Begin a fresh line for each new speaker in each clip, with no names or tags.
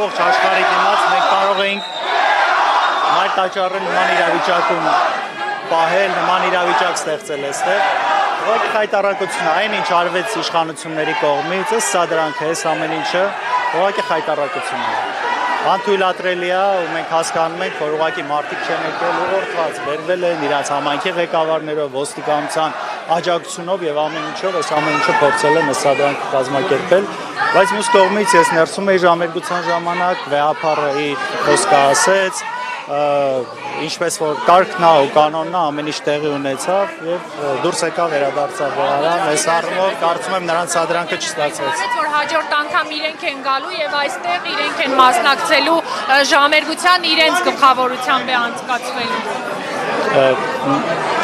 ողջ աշխարհի դիմաց մենք կարող էինք մայր տաճարը նման իրավիճակում պահել, նման իրավիճակ ստեղծել այստեղ։ Ուղղակի խայտառակություն այն ինչ արվեց իշխանությունների կողմից, սա դրանք է, ամեն ինչը ուղղակի խայտառակություն է։ Անթույլատրելի է ու մենք հասկանում ենք, որ ուղղակի մարդիկ չեն եկել ուղղորդված, բերվել են իրաց համայնքի ղեկավարներով, ոստիկանության աջակցությունով եւ ամեն ինչով, այս ամեն ինչը փորձել են սա դրանք կազմակերպել, բայց մյուս կողմից ես ներսում էի ժամերգության ժամանակ, վեհապարը իր խոսքը ասեց, ինչպես որ կարգն է ու կանոնն է, ամեն ինչ տեղի ունեցավ եւ դուրս եկավ վերադարձավ Վեհարան, այս առումով կարծում եմ նրանց սադրանքը չստացվեց։
Որ հաջորդ անգամ իրենք են գալու եւ այստեղ իրենք են մասնակցելու ժամերգության իրենց գլխավորությամբ է անցկացվելու։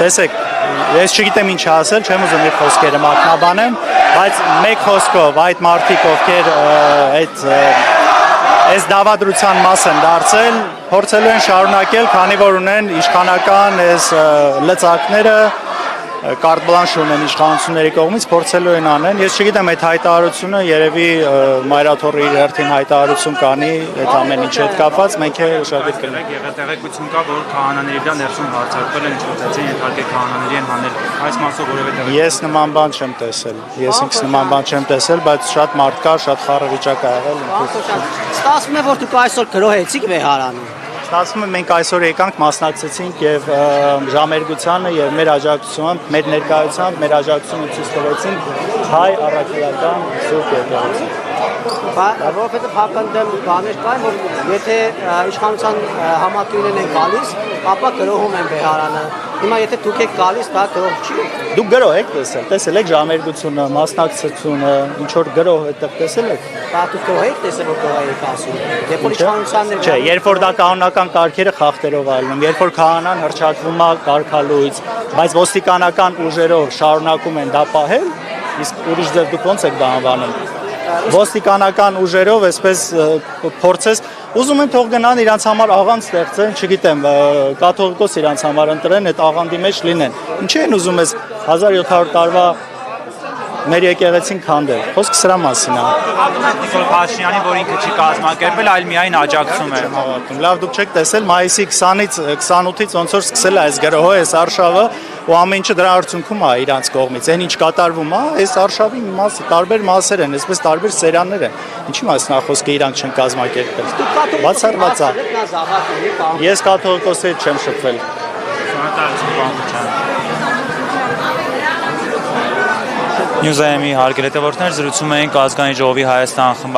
Տեսեք, ես չգիտեմ ինչ ասել, չեմ ուզում իր խոսքերը մատնաբանեմ, բայց մեկ խոսքով այդ մարդիկ, ովքեր այս դավադրության մաս են դարձել, փորձելու են շարունակել, քանի որ ունեն իշխանական այս լծակները կարտ բլանշ ունեն իշխանությունների կողմից, փորձելու են անեն։ Ես չգիտեմ այդ հայտարարությունը երևի Մայրաթորը իր հերթին հայտարարություն կանի այդ ամեն ինչի հետ կապված, մենք է ուշադիր կլինենք։
Տեղեկություն կա, որ քահանաների վրա ներսում հարձակվել են, ինչպես ենթարկել քահանաների են հանել այս մասով որևէ տեղեկություն։
Ես նման բան չեմ տեսել։ Ես ինքս նման բան չեմ տեսել, բայց շատ մարդ կա, շատ խառը վիճակ ա եղել։
Ստացվում է, որ դուք այսօր գրոհեցիք Վեհարանը։
Ստացվում է մենք այսօր եկանք մասնակցեցինք եւ ժամերգությանը եւ մեր աջակցությամբ, մեր ներկայությամբ, մեր աջակցությունը ցույց տվեցինք հայ առաքելական սուրբ եկեղեցին։
Որովհետեւ հականդեմ բաներ կային, որ եթե իշխանության համակիրներն են գալիս, ապա գրոհում են Վեհարանը։ Հիմա եթե դուք եք գալիս, դա գրոհ չի։
Դուք գրոհ եք տեսել եք ժամերգությունը, մասնակցությունը, ինչ որ գրոհ այդտեղ տեսել եք։
Դա դուք գրոհ եք տեսել, որ գրոհ եք ասում։ Երբ որ իշխանությանն
Չէ, երբ որ դա կանոնական կարգերը խախտերով ալնում, երբ որ քահանան հռչակվում է կարգալույց, բայց ոստիկանական ուժերով շարունակում են դա պահել, իսկ ուրիշ ձև դուք ոնց եք դա անվանում։ Ոստիկանական ուժերով այսպես փորձես ուզում են թող գնան իրանց համար աղանդ ստեղծեն, չգիտեմ, կաթողիկոս իրանց համար ընտրեն, այդ աղանդի մեջ լինեն։ Ինչի են ուզում ես 1700 տարվա մեր եկեղեցին քանդել։ Խոսքը սրա մասին է։
Նիկոլ Փաշինյանի, որ ինքը չի կազմակերպել, այլ միայն աջակցում է։
Լավ, դուք չեք տեսել մայիսի 20-ից 28-ից ոնց որ սկսել է այս գրոհը, այս արշավը, ու ամեն ինչը դրա արդյունքում է իրանց կողմից։ Այն ինչ կատարվում է, այս արշավի մասը տարբեր մասեր են, այսպես տարբեր սերաններ են։ Ինչի մասն է խոսքը իրանք չեն կազմակերպել։ Բացառված է։ Ես կաթողիկոսի հետ չեմ շփվել։
Նյուզ AM-ի հարգելի հետևորդներ, զրուցում էինք ազգային ժողովի Հայաստան խմբակցության